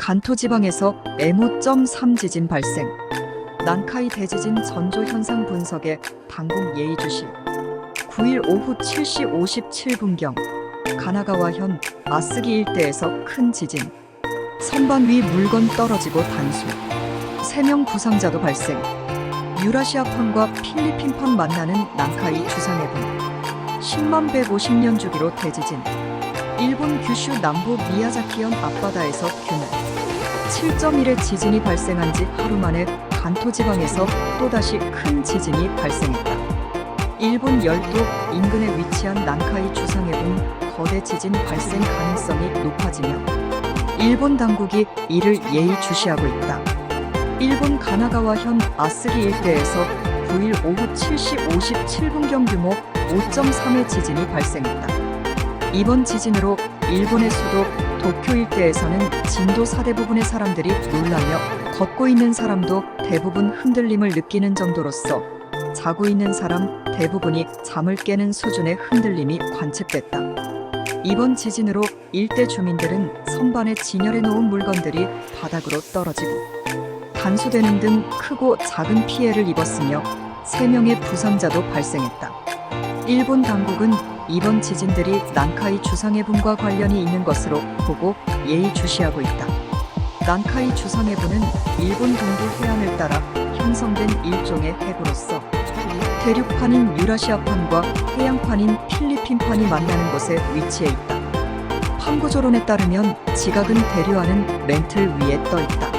간토 지방에서 M5.3 지진 발생. 난카이 대지진 전조 현상 분석에 당국 예의주시. 9일 오후 7시 57분경 가나가와현 아스기 일대에서 큰 지진. 선반 위 물건 떨어지고 단수. 3명 부상자도 발생. 유라시아판과 필리핀판 만나는 난카이 주상해분. 10만 150년 주기로 대지진. 일본 규슈 남부 미야자키현 앞바다에서 규모 7.1의 지진이 발생한 지 하루 만에 간토 지방에서 또다시 큰 지진이 발생했다. 일본 열도 인근에 위치한 난카이 주상해분 거대 지진 발생 가능성이 높아지며 일본 당국이 이를 예의주시하고 있다. 일본 가나가와현 아스기 일대에서 9일 오후 7시 57분경 규모 5.3의 지진이 발생했다. 이번 지진으로 일본의 수도 도쿄 일대에서는 진도 4대 부분의 사람들이 놀라며 걷고 있는 사람도 대부분 흔들림을 느끼는 정도로서 자고 있는 사람 대부분이 잠을 깨는 수준의 흔들림이 관측됐다. 이번 지진으로 일대 주민들은 선반에 진열해 놓은 물건들이 바닥으로 떨어지고 단수되는 등 크고 작은 피해를 입었으며 3명의 부상자도 발생했다. 일본 당국은 이번 지진들이 난카이 주상해분과 관련이 있는 것으로 보고 예의주시하고 있다. 난카이 주상해분은 일본 동부 해안을 따라 형성된 일종의 해구로서 대륙판인 유라시아판과 해양판인 필리핀판이 만나는 곳에 위치해 있다. 판구조론에 따르면 지각은 대류하는 멘틀 위에 떠 있다.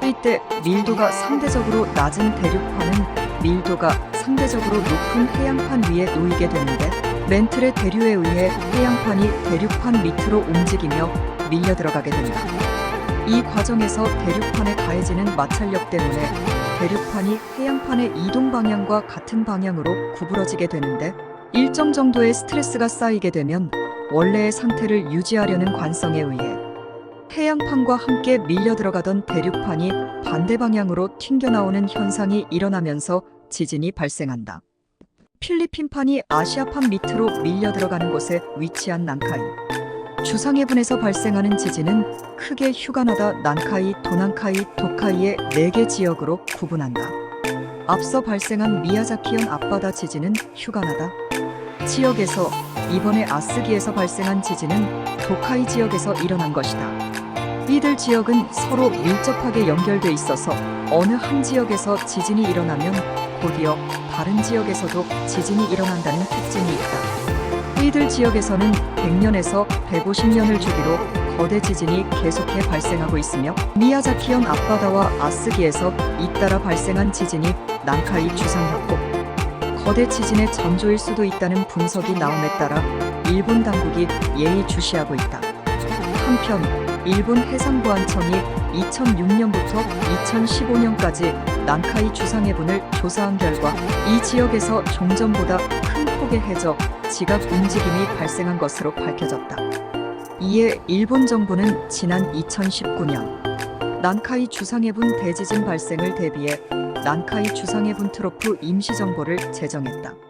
이때 밀도가 상대적으로 낮은 대륙판은 밀도가 상대적으로 높은 해양판 위에 놓이게 되는데 멘틀의 대류에 의해 해양판이 대륙판 밑으로 움직이며 밀려 들어가게 된다. 이 과정에서 대륙판에 가해지는 마찰력 때문에 대륙판이 해양판의 이동 방향과 같은 방향으로 구부러지게 되는데 일정 정도의 스트레스가 쌓이게 되면 원래의 상태를 유지하려는 관성에 의해 해양판과 함께 밀려 들어가던 대륙판이 반대 방향으로 튕겨나오는 현상이 일어나면서 지진이 발생한다. 필리핀판이 아시아판 밑으로 밀려 들어가는 곳에 위치한 난카이 주상해분에서 발생하는 지진은 크게 휴가나다, 난카이, 도난카이, 도카이의 4개 지역으로 구분한다. 앞서 발생한 미야자키현 앞바다 지진은 휴가나다 지역에서, 이번에 아스기에서 발생한 지진은 도카이 지역에서 일어난 것이다. 이들 지역은 서로 밀접하게 연결돼 있어서 어느 한 지역에서 지진이 일어나면 곧이어 다른 지역에서도 지진이 일어난다는 특징이 있다. 이들 지역에서는 100년에서 150년을 주기로 거대 지진이 계속해 발생하고 있으며 미야자키현 앞바다와 아스기에서 잇따라 발생한 지진이 난카이 주상했고 거대 지진의 전조일 수도 있다는 분석이 나옴에 따라 일본 당국이 예의주시하고 있다. 한편 일본 해상보안청이 2006년부터 2015년까지 난카이 주상해분을 조사한 결과 이 지역에서 종전보다 큰 폭의 해저, 지각 움직임이 발생한 것으로 밝혀졌다. 이에 일본 정부는 지난 2019년 난카이 주상해분 대지진 발생을 대비해 난카이 주상해분 트로프 임시정보를 제정했다.